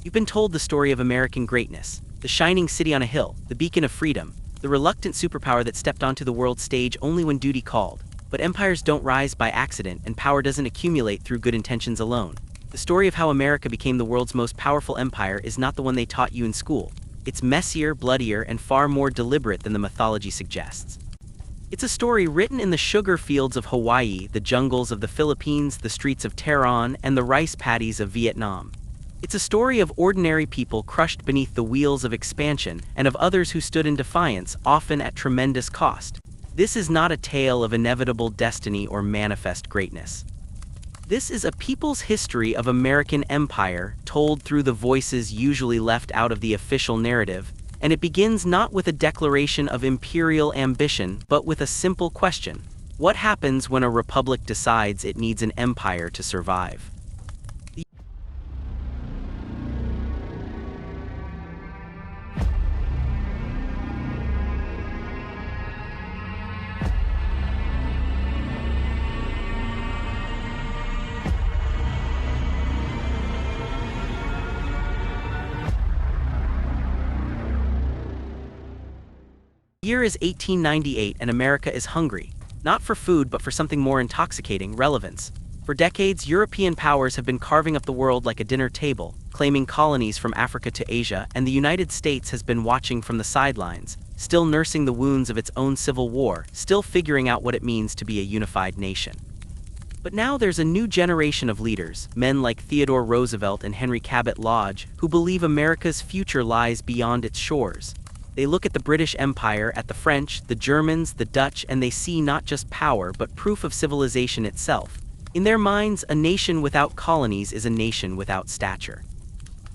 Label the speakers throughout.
Speaker 1: You've been told the story of American greatness, the shining city on a hill, the beacon of freedom, the reluctant superpower that stepped onto the world stage only when duty called. But empires don't rise by accident, and power doesn't accumulate through good intentions alone. The story of how America became the world's most powerful empire is not the one they taught you in school. It's messier, bloodier, and far more deliberate than the mythology suggests. It's a story written in the sugar fields of Hawaii, the jungles of the Philippines, the streets of Tehran, and the rice paddies of Vietnam. It's a story of ordinary people crushed beneath the wheels of expansion and of others who stood in defiance, often at tremendous cost. This is not a tale of inevitable destiny or manifest greatness. This is a people's history of American empire, told through the voices usually left out of the official narrative, and it begins not with a declaration of imperial ambition, but with a simple question: what happens when a republic decides it needs an empire to survive? The year is 1898 and America is hungry, not for food but for something more intoxicating: relevance. For decades, European powers have been carving up the world like a dinner table, claiming colonies from Africa to Asia, and the United States has been watching from the sidelines, still nursing the wounds of its own civil war, still figuring out what it means to be a unified nation. But now there's a new generation of leaders, men like Theodore Roosevelt and Henry Cabot Lodge, who believe America's future lies beyond its shores. They look at the British Empire, at the French, the Germans, the Dutch, and they see not just power but proof of civilization itself. In their minds, a nation without colonies is a nation without stature.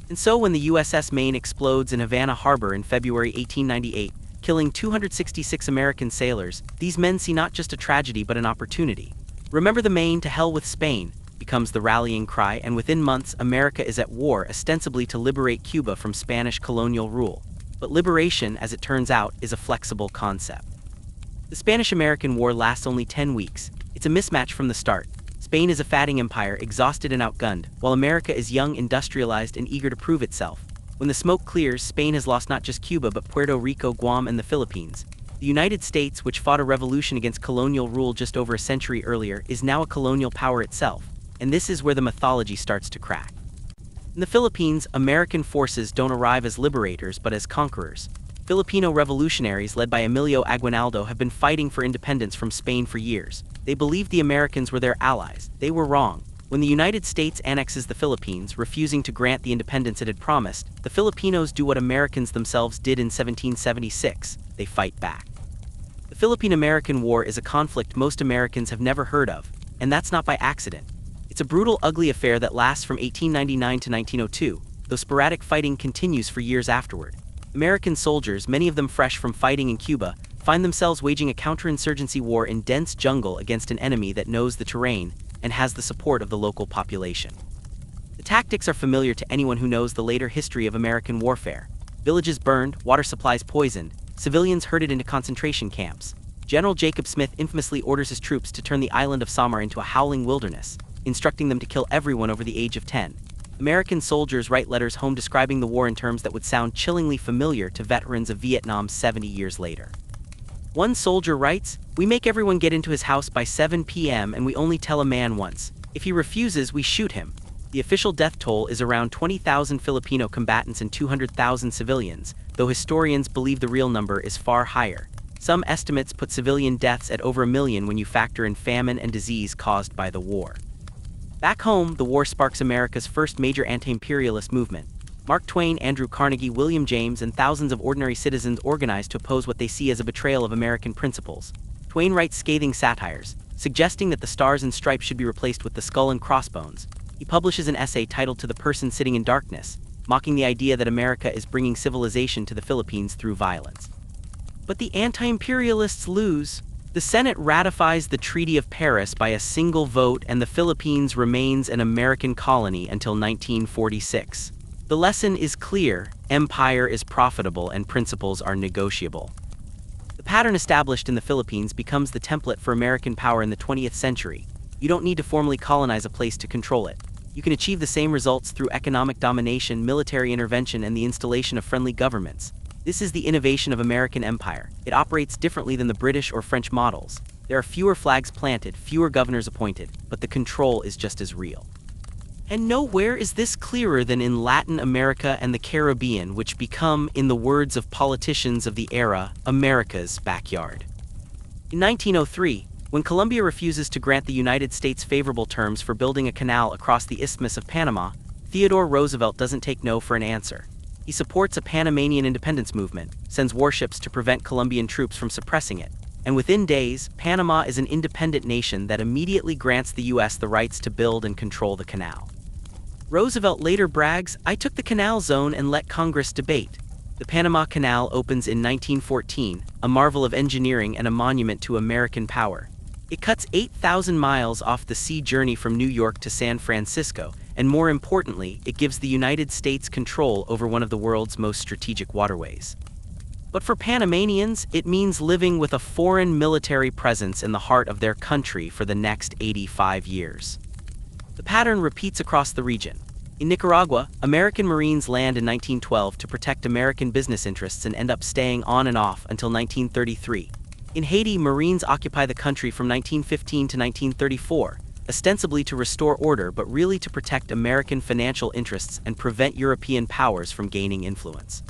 Speaker 1: And so when the USS Maine explodes in Havana Harbor in February 1898, killing 266 American sailors, these men see not just a tragedy but an opportunity. "Remember the Maine, to hell with Spain," becomes the rallying cry, and within months America is at war, ostensibly to liberate Cuba from Spanish colonial rule. But liberation, as it turns out, is a flexible concept. The Spanish-American War lasts only 10 weeks. It's a mismatch from the start. Spain is a fatting empire, exhausted and outgunned, while America is young, industrialized, and eager to prove itself. When the smoke clears, Spain has lost not just Cuba but Puerto Rico, Guam, and the Philippines. The United States, which fought a revolution against colonial rule just over a century earlier, is now a colonial power itself. And this is where the mythology starts to crack. In the Philippines, American forces don't arrive as liberators but as conquerors. Filipino revolutionaries led by Emilio Aguinaldo have been fighting for independence from Spain for years. They believed the Americans were their allies. They were wrong. When the United States annexes the Philippines, refusing to grant the independence it had promised, the Filipinos do what Americans themselves did in 1776: they fight back. The Philippine-American War is a conflict most Americans have never heard of, and that's not by accident. It's a brutal, ugly affair that lasts from 1899 to 1902, though sporadic fighting continues for years afterward. American soldiers, many of them fresh from fighting in Cuba, find themselves waging a counterinsurgency war in dense jungle against an enemy that knows the terrain and has the support of the local population. The tactics are familiar to anyone who knows the later history of American warfare. Villages burned, water supplies poisoned, civilians herded into concentration camps. General Jacob Smith infamously orders his troops to turn the island of Samar into a howling wilderness, instructing them to kill everyone over the age of 10. American soldiers write letters home describing the war in terms that would sound chillingly familiar to veterans of Vietnam 70 years later. One soldier writes, "We make everyone get into his house by 7 p.m. and we only tell a man once. If he refuses, we shoot him." The official death toll is around 20,000 Filipino combatants and 200,000 civilians, though historians believe the real number is far higher. Some estimates put civilian deaths at over 1 million when you factor in famine and disease caused by the war. Back home, the war sparks America's first major anti-imperialist movement. Mark Twain, Andrew Carnegie, William James, and thousands of ordinary citizens organize to oppose what they see as a betrayal of American principles. Twain writes scathing satires, suggesting that the stars and stripes should be replaced with the skull and crossbones. He publishes an essay titled "To the Person Sitting in Darkness," mocking the idea that America is bringing civilization to the Philippines through violence. But the anti-imperialists lose. The Senate ratifies the Treaty of Paris by a single vote, and the Philippines remains an American colony until 1946. The lesson is clear: empire is profitable and principles are negotiable. The pattern established in the Philippines becomes the template for American power in the 20th century. You don't need to formally colonize a place to control it. You can achieve the same results through economic domination, military intervention, and the installation of friendly governments. This is the innovation of American empire. It operates differently than the British or French models. There are fewer flags planted, fewer governors appointed, but the control is just as real. And nowhere is this clearer than in Latin America and the Caribbean, which become, in the words of politicians of the era, America's backyard. In 1903, when Colombia refuses to grant the United States favorable terms for building a canal across the Isthmus of Panama, Theodore Roosevelt doesn't take no for an answer. He supports a Panamanian independence movement, sends warships to prevent Colombian troops from suppressing it, and within days, Panama is an independent nation that immediately grants the U.S. the rights to build and control the canal. Roosevelt later brags, "I took the canal zone and let Congress debate." The Panama Canal opens in 1914, a marvel of engineering and a monument to American power. It cuts 8,000 miles off the sea journey from New York to San Francisco, and more importantly, it gives the United States control over one of the world's most strategic waterways. But for Panamanians, it means living with a foreign military presence in the heart of their country for the next 85 years. The pattern repeats across the region. In Nicaragua, American Marines land in 1912 to protect American business interests and end up staying on and off until 1933. In Haiti, Marines occupy the country from 1915 to 1934, ostensibly to restore order but really to protect American financial interests and prevent European powers from gaining influence.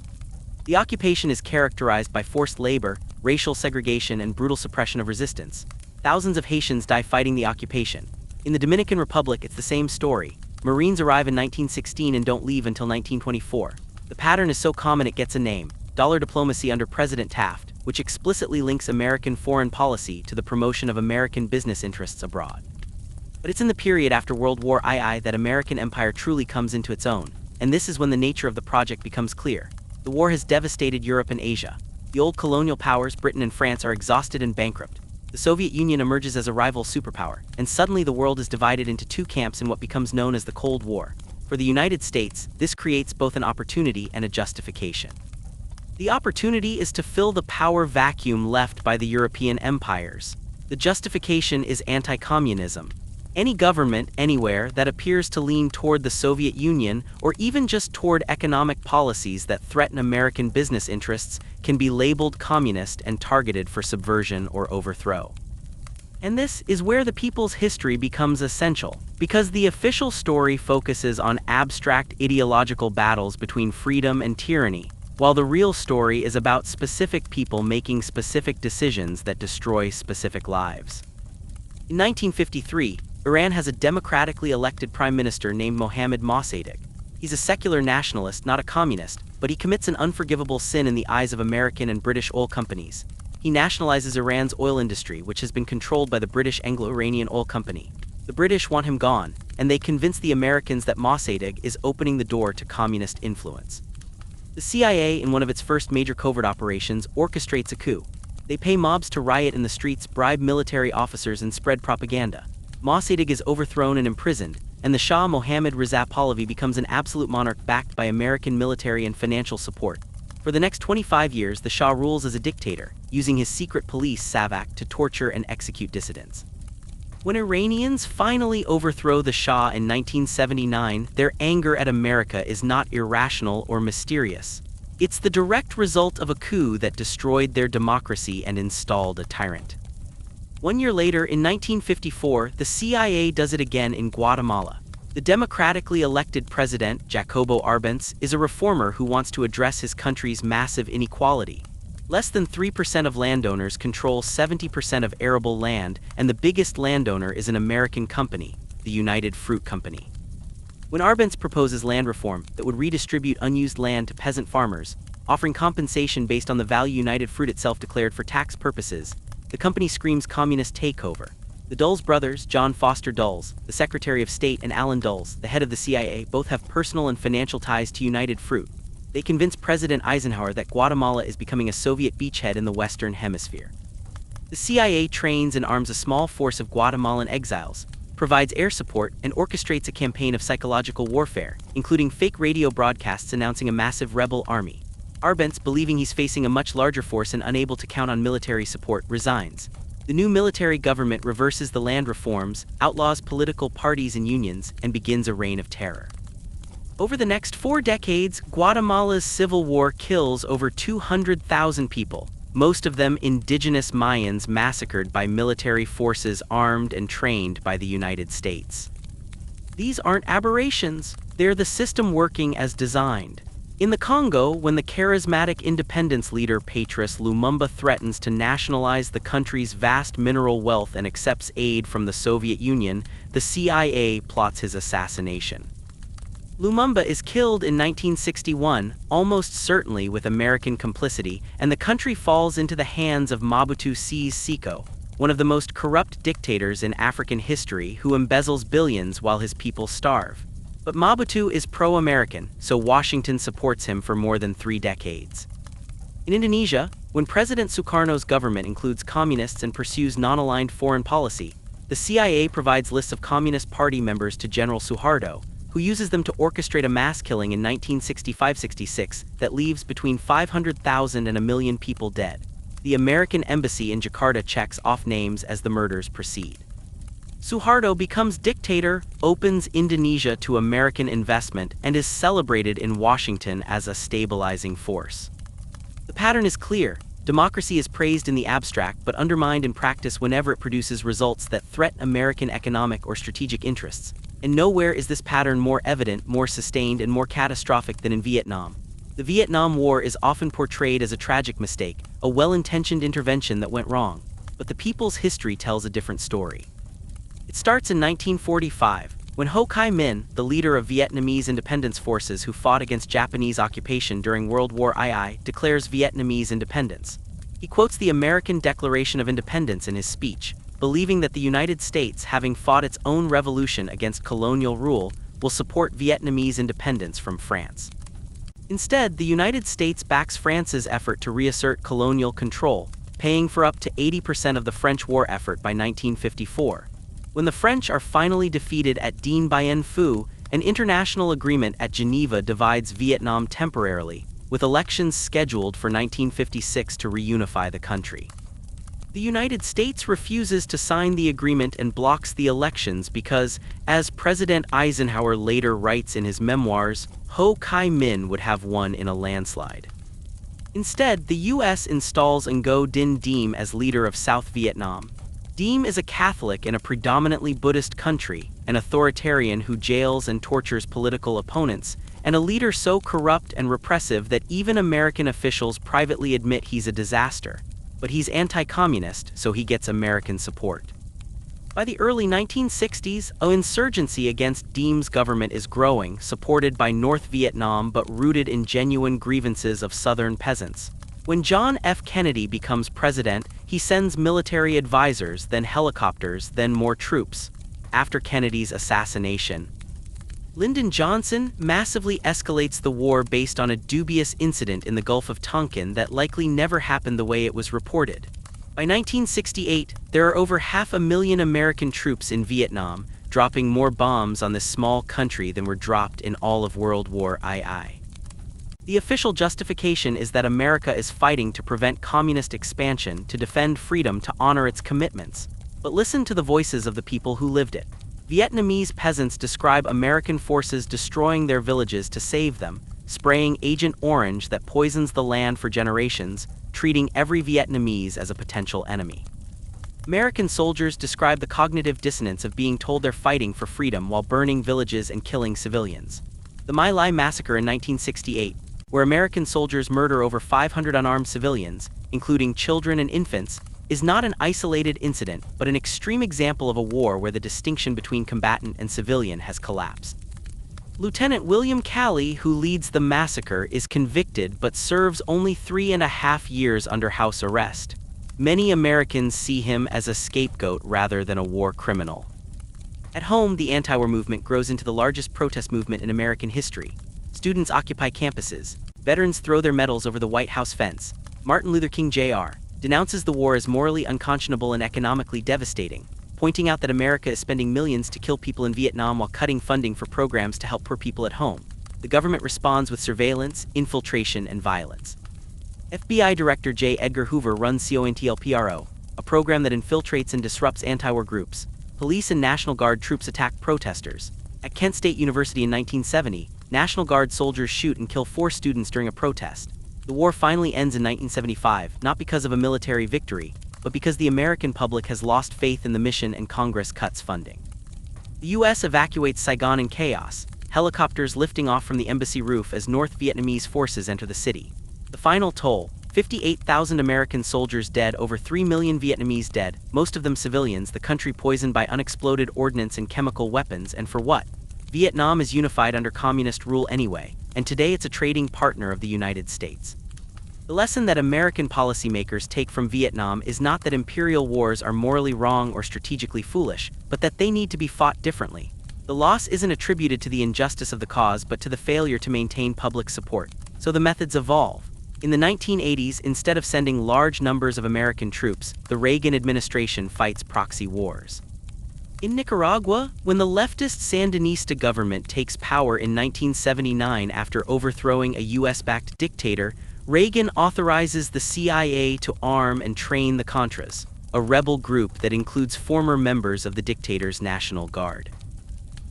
Speaker 1: The occupation is characterized by forced labor, racial segregation, and brutal suppression of resistance. Thousands of Haitians die fighting the occupation. In the Dominican Republic, it's the same story. Marines arrive in 1916 and don't leave until 1924. The pattern is so common it gets a name: dollar diplomacy under President Taft, which explicitly links American foreign policy to the promotion of American business interests abroad. But it's in the period after World War II that American empire truly comes into its own, and this is when the nature of the project becomes clear. The war has devastated Europe and Asia. The old colonial powers, Britain and France, are exhausted and bankrupt. The Soviet Union emerges as a rival superpower, and suddenly the world is divided into two camps in what becomes known as the Cold War. For the United States, this creates both an opportunity and a justification. The opportunity is to fill the power vacuum left by the European empires. The justification is anti-communism. Any government, anywhere, that appears to lean toward the Soviet Union, or even just toward economic policies that threaten American business interests, can be labeled communist and targeted for subversion or overthrow. And this is where the people's history becomes essential, because the official story focuses on abstract ideological battles between freedom and tyranny, while the real story is about specific people making specific decisions that destroy specific lives. In 1953, Iran has a democratically elected prime minister named Mohammad Mossadegh. He's a secular nationalist, not a communist, but he commits an unforgivable sin in the eyes of American and British oil companies. He nationalizes Iran's oil industry, which has been controlled by the British Anglo-Iranian Oil Company. The British want him gone, and they convince the Americans that Mossadegh is opening the door to communist influence. The CIA, in one of its first major covert operations, orchestrates a coup. They pay mobs to riot in the streets, bribe military officers, and spread propaganda. Mossadegh is overthrown and imprisoned, and the Shah Mohammad Reza Pahlavi becomes an absolute monarch backed by American military and financial support. For the next 25 years, the Shah rules as a dictator, using his secret police, Savak, to torture and execute dissidents. When Iranians finally overthrow the Shah in 1979, their anger at America is not irrational or mysterious. It's the direct result of a coup that destroyed their democracy and installed a tyrant. 1 year later, in 1954, the CIA does it again in Guatemala. The democratically elected president, Jacobo Arbenz, is a reformer who wants to address his country's massive inequality. Less than 3% of landowners control 70% of arable land, and the biggest landowner is an American company, the United Fruit Company. When Arbenz proposes land reform that would redistribute unused land to peasant farmers, offering compensation based on the value United Fruit itself declared for tax purposes, the company screams communist takeover. The Dulles brothers, John Foster Dulles, the Secretary of State, and Allen Dulles, the head of the CIA, both have personal and financial ties to United Fruit. They convince President Eisenhower that Guatemala is becoming a Soviet beachhead in the Western Hemisphere. The CIA trains and arms a small force of Guatemalan exiles, provides air support, and orchestrates a campaign of psychological warfare, including fake radio broadcasts announcing a massive rebel army. Arbenz, believing he's facing a much larger force and unable to count on military support, resigns. The new military government reverses the land reforms, outlaws political parties and unions, and begins a reign of terror. Over the next 4 decades, Guatemala's civil war kills over 200,000 people, most of them indigenous Mayans massacred by military forces armed and trained by the United States. These aren't aberrations, they're the system working as designed. In the Congo, when the charismatic independence leader Patrice Lumumba threatens to nationalize the country's vast mineral wealth and accepts aid from the Soviet Union, the CIA plots his assassination. Lumumba is killed in 1961, almost certainly with American complicity, and the country falls into the hands of Mobutu Sese Seko, one of the most corrupt dictators in African history who embezzles billions while his people starve. But Mobutu is pro-American, so Washington supports him for more than 3 decades. In Indonesia, when President Sukarno's government includes communists and pursues non-aligned foreign policy, the CIA provides lists of Communist Party members to General Suharto, who uses them to orchestrate a mass killing in 1965-66 that leaves between 500,000 and 1 million people dead. The American embassy in Jakarta checks off names as the murders proceed. Suharto becomes dictator, opens Indonesia to American investment, and is celebrated in Washington as a stabilizing force. The pattern is clear. Democracy is praised in the abstract but undermined in practice whenever it produces results that threaten American economic or strategic interests. And nowhere is this pattern more evident, more sustained, and more catastrophic than in Vietnam. The Vietnam War is often portrayed as a tragic mistake, a well-intentioned intervention that went wrong. But the people's history tells a different story. It starts in 1945, when Ho Chi Minh, the leader of Vietnamese independence forces who fought against Japanese occupation during World War II, declares Vietnamese independence. He quotes the American Declaration of Independence in his speech, believing that the United States, having fought its own revolution against colonial rule, will support Vietnamese independence from France. Instead, the United States backs France's effort to reassert colonial control, paying for up to 80% of the French war effort by 1954. When the French are finally defeated at Dien Bien Phu, an international agreement at Geneva divides Vietnam temporarily, with elections scheduled for 1956 to reunify the country. The United States refuses to sign the agreement and blocks the elections because, as President Eisenhower later writes in his memoirs, Ho Chi Minh would have won in a landslide. Instead, the U.S. installs Ngo Dinh Diem as leader of South Vietnam. Diem is a Catholic in a predominantly Buddhist country, an authoritarian who jails and tortures political opponents, and a leader so corrupt and repressive that even American officials privately admit he's a disaster. But he's anti-communist, so he gets American support. By the early 1960s, an insurgency against Diem's government is growing, supported by North Vietnam but rooted in genuine grievances of Southern peasants. When John F. Kennedy becomes president, he sends military advisors, then helicopters, then more troops. After Kennedy's assassination, Lyndon Johnson massively escalates the war based on a dubious incident in the Gulf of Tonkin that likely never happened the way it was reported. By 1968, there are over 500,000 American troops in Vietnam, dropping more bombs on this small country than were dropped in all of World War II. The official justification is that America is fighting to prevent communist expansion, to defend freedom, to honor its commitments. But listen to the voices of the people who lived it. Vietnamese peasants describe American forces destroying their villages to save them, spraying Agent Orange that poisons the land for generations, treating every Vietnamese as a potential enemy. American soldiers describe the cognitive dissonance of being told they're fighting for freedom while burning villages and killing civilians. The My Lai massacre in 1968, where American soldiers murder over 500 unarmed civilians, including children and infants, is not an isolated incident, but an extreme example of a war where the distinction between combatant and civilian has collapsed. Lieutenant William Calley, who leads the massacre, is convicted but serves only 3.5 years under house arrest. Many Americans see him as a scapegoat rather than a war criminal. At home, the anti-war movement grows into the largest protest movement in American history. Students occupy campuses. Veterans throw their medals over the White House fence. Martin Luther King Jr. denounces the war as morally unconscionable and economically devastating, pointing out that America is spending millions to kill people in Vietnam while cutting funding for programs to help poor people at home. The government responds with surveillance, infiltration, and violence. FBI Director J. Edgar Hoover runs CONTLPRO, a program that infiltrates and disrupts anti-war groups. Police and National Guard troops attack protesters. At Kent State University in 1970, National Guard soldiers shoot and kill 4 students during a protest. The war finally ends in 1975, not because of a military victory, but because the American public has lost faith in the mission and Congress cuts funding. The U.S. evacuates Saigon in chaos, helicopters lifting off from the embassy roof as North Vietnamese forces enter the city. The final toll: 58,000 American soldiers dead, over 3 million Vietnamese dead, most of them civilians, the country poisoned by unexploded ordnance and chemical weapons, and for what? Vietnam is unified under communist rule anyway, and today it's a trading partner of the United States. The lesson that American policymakers take from Vietnam is not that imperial wars are morally wrong or strategically foolish, but that they need to be fought differently. The loss isn't attributed to the injustice of the cause but to the failure to maintain public support, so the methods evolve. In the 1980s, instead of sending large numbers of American troops, the Reagan administration fights proxy wars. In Nicaragua, when the leftist Sandinista government takes power in 1979 after overthrowing a US-backed dictator, Reagan authorizes the CIA to arm and train the Contras, a rebel group that includes former members of the dictator's National Guard.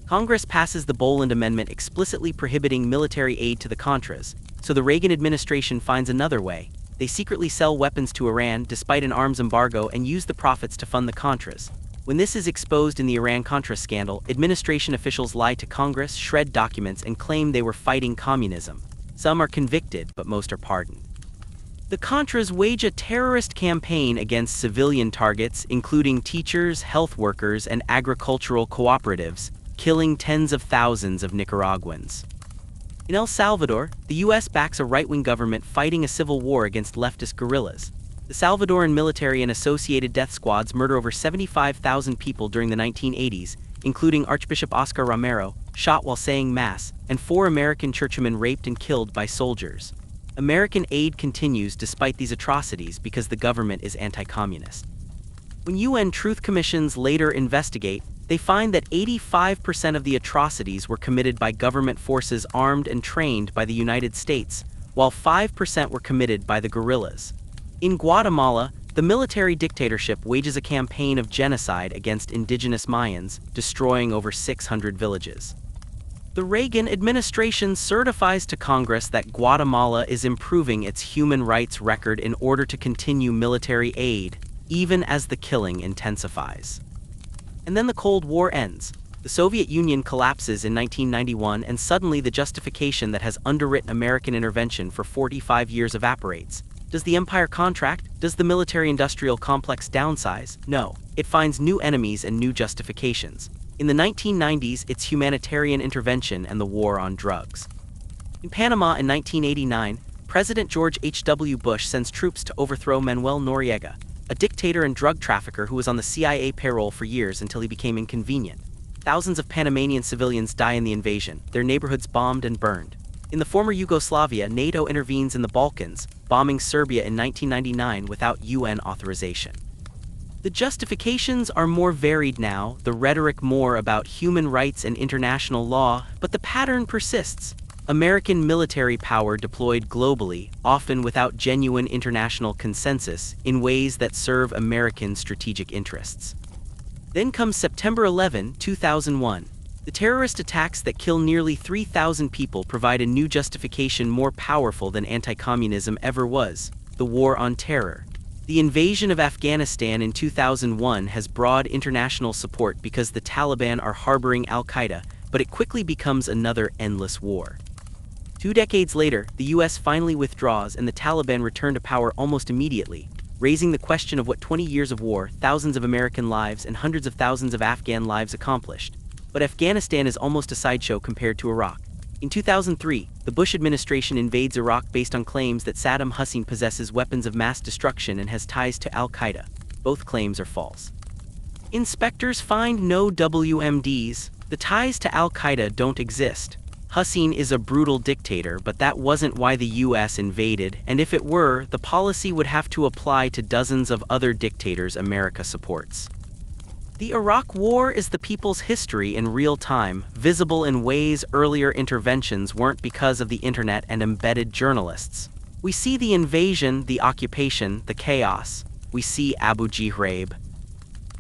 Speaker 1: Congress passes the Boland Amendment explicitly prohibiting military aid to the Contras, so the Reagan administration finds another way. They secretly sell weapons to Iran despite an arms embargo and use the profits to fund the Contras. When this is exposed in the Iran-Contra scandal, administration officials lie to Congress, shred documents, and claim they were fighting communism. Some are convicted, but most are pardoned. The Contras wage a terrorist campaign against civilian targets, including teachers, health workers, and agricultural cooperatives, killing tens of thousands of Nicaraguans. In El Salvador, the U.S. backs a right-wing government fighting a civil war against leftist guerrillas. The Salvadoran military and associated death squads murder over 75,000 people during the 1980s, including Archbishop Oscar Romero, shot while saying Mass, and 4 American churchmen raped and killed by soldiers. American aid continues despite these atrocities because the government is anti-communist. When UN truth commissions later investigate, they find that 85% of the atrocities were committed by government forces armed and trained by the United States, while 5% were committed by the guerrillas. In Guatemala, the military dictatorship wages a campaign of genocide against indigenous Mayans, destroying over 600 villages. The Reagan administration certifies to Congress that Guatemala is improving its human rights record in order to continue military aid, even as the killing intensifies. And then the Cold War ends. The Soviet Union collapses in 1991, and suddenly the justification that has underwritten American intervention for 45 years evaporates. Does the empire contract? Does the military-industrial complex downsize? No. It finds new enemies and new justifications. In the 1990s, it's humanitarian intervention and the war on drugs. In Panama in 1989, President George H.W. Bush sends troops to overthrow Manuel Noriega, a dictator and drug trafficker who was on the CIA payroll for years until he became inconvenient. Thousands of Panamanian civilians die in the invasion, their neighborhoods bombed and burned. In the former Yugoslavia, NATO intervenes in the Balkans, bombing Serbia in 1999 without UN authorization. The justifications are more varied now, the rhetoric more about human rights and international law, but the pattern persists. American military power deployed globally, often without genuine international consensus, in ways that serve American strategic interests. Then comes September 11, 2001. The terrorist attacks that kill nearly 3,000 people provide a new justification more powerful than anti-communism ever was: the war on terror. The invasion of Afghanistan in 2001 has broad international support because the Taliban are harboring al-Qaeda, but it quickly becomes another endless war. 2 decades later, the US finally withdraws and the Taliban return to power almost immediately, raising the question of what 20 years of war, thousands of American lives, and hundreds of thousands of Afghan lives accomplished. But Afghanistan is almost a sideshow compared to Iraq. In 2003, the Bush administration invades Iraq based on claims that Saddam Hussein possesses weapons of mass destruction and has ties to al-Qaeda. Both claims are false. Inspectors find no WMDs. The ties to al-Qaeda don't exist. Hussein is a brutal dictator, but that wasn't why the US invaded, and if it were, the policy would have to apply to dozens of other dictators America supports. The Iraq War is the people's history in real time, visible in ways earlier interventions weren't because of the internet and embedded journalists. We see the invasion, the occupation, the chaos. we see Abu Ghraib,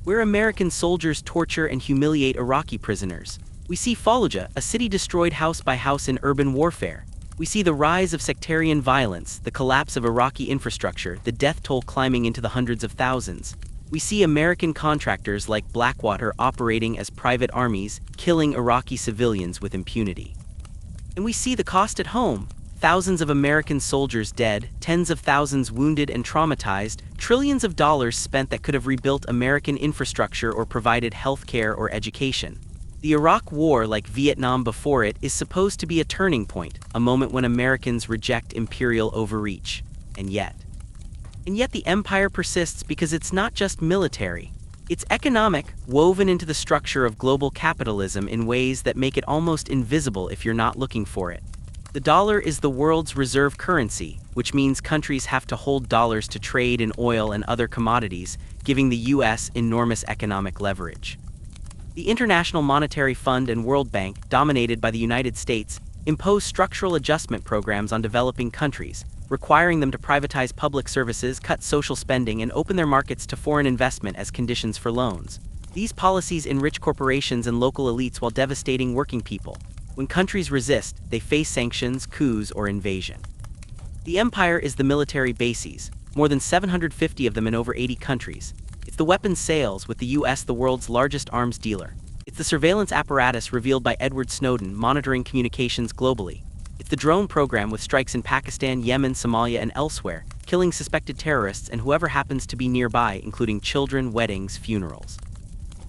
Speaker 1: where American soldiers torture and humiliate Iraqi prisoners. We see Fallujah, a city destroyed house by house in urban warfare. We see the rise of sectarian violence, the collapse of Iraqi infrastructure, the death toll climbing into the hundreds of thousands. We see American contractors like Blackwater operating as private armies, killing Iraqi civilians with impunity. And we see the cost at home. Thousands of American soldiers dead, tens of thousands wounded and traumatized, trillions of dollars spent that could have rebuilt American infrastructure or provided healthcare or education. The Iraq War, like Vietnam before it, is supposed to be a turning point, a moment when Americans reject imperial overreach. And yet the empire persists because it's not just military. It's economic, woven into the structure of global capitalism in ways that make it almost invisible if you're not looking for it. The dollar is the world's reserve currency, which means countries have to hold dollars to trade in oil and other commodities, giving the U.S. enormous economic leverage. The International Monetary Fund and World Bank, dominated by the United States, impose structural adjustment programs on developing countries, requiring them to privatize public services, cut social spending, and open their markets to foreign investment as conditions for loans. These policies enrich corporations and local elites while devastating working people. When countries resist, they face sanctions, coups, or invasion. The empire is the military bases, more than 750 of them in over 80 countries. It's the weapons sales, with the U.S. the world's largest arms dealer. It's the surveillance apparatus revealed by Edward Snowden monitoring communications globally. It's the drone program with strikes in Pakistan, Yemen, Somalia, and elsewhere, killing suspected terrorists and whoever happens to be nearby, including children, weddings, funerals.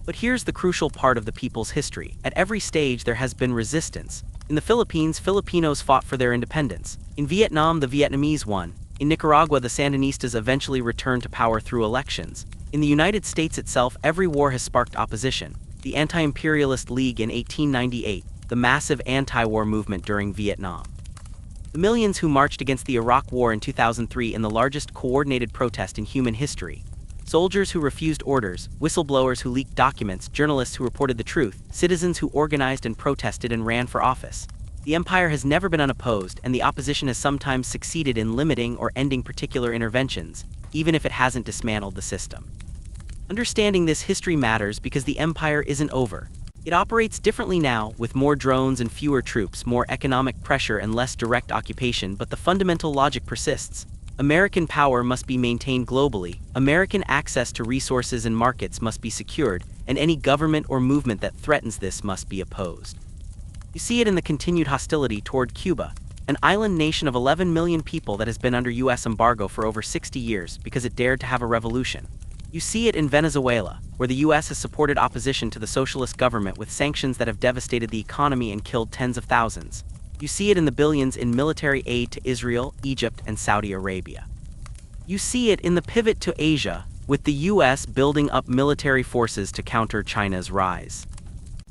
Speaker 1: But here's the crucial part of the people's history. At every stage there has been resistance. In the Philippines, Filipinos fought for their independence. In Vietnam, the Vietnamese won. In Nicaragua, the Sandinistas eventually returned to power through elections. In the United States itself, every war has sparked opposition. The Anti-Imperialist League in 1898, the massive anti-war movement during Vietnam. The millions who marched against the Iraq War in 2003 in the largest coordinated protest in human history. Soldiers who refused orders, whistleblowers who leaked documents, journalists who reported the truth, citizens who organized and protested and ran for office. The empire has never been unopposed, and the opposition has sometimes succeeded in limiting or ending particular interventions, even if it hasn't dismantled the system. Understanding this history matters because the empire isn't over. It operates differently now, with more drones and fewer troops, more economic pressure and less direct occupation, but the fundamental logic persists. American power must be maintained globally, American access to resources and markets must be secured, and any government or movement that threatens this must be opposed. You see it in the continued hostility toward Cuba, an island nation of 11 million people that has been under U.S. embargo for over 60 years because it dared to have a revolution. You see it in Venezuela, where the U.S. has supported opposition to the socialist government with sanctions that have devastated the economy and killed tens of thousands. You see it in the billions in military aid to Israel, Egypt, and Saudi Arabia. You see it in the pivot to Asia, with the U.S. building up military forces to counter China's rise.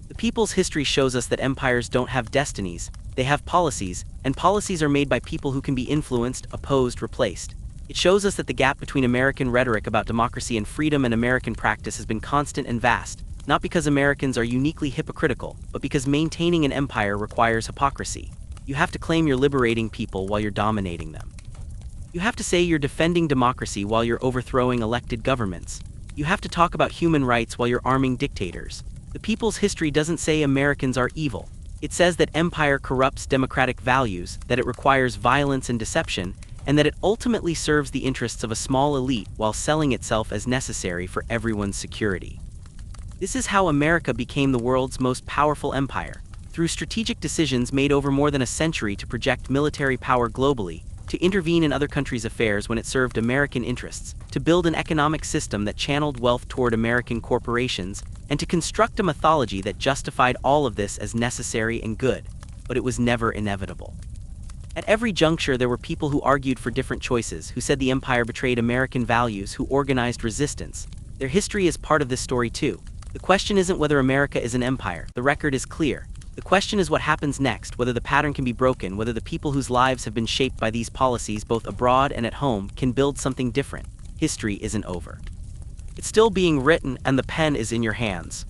Speaker 1: The people's history shows us that empires don't have destinies, they have policies, and policies are made by people who can be influenced, opposed, replaced. It shows us that the gap between American rhetoric about democracy and freedom and American practice has been constant and vast, not because Americans are uniquely hypocritical, but because maintaining an empire requires hypocrisy. You have to claim you're liberating people while you're dominating them. You have to say you're defending democracy while you're overthrowing elected governments. You have to talk about human rights while you're arming dictators. The people's history doesn't say Americans are evil. It says that empire corrupts democratic values, that it requires violence and deception, and that it ultimately serves the interests of a small elite while selling itself as necessary for everyone's security. This is how America became the world's most powerful empire, through strategic decisions made over more than a century to project military power globally, to intervene in other countries' affairs when it served American interests, to build an economic system that channeled wealth toward American corporations, and to construct a mythology that justified all of this as necessary and good, but it was never inevitable. At every juncture there were people who argued for different choices, who said the empire betrayed American values, who organized resistance. Their history is part of this story too. The question isn't whether America is an empire, the record is clear. The question is what happens next, whether the pattern can be broken, whether the people whose lives have been shaped by these policies both abroad and at home can build something different. History isn't over. It's still being written, and the pen is in your hands.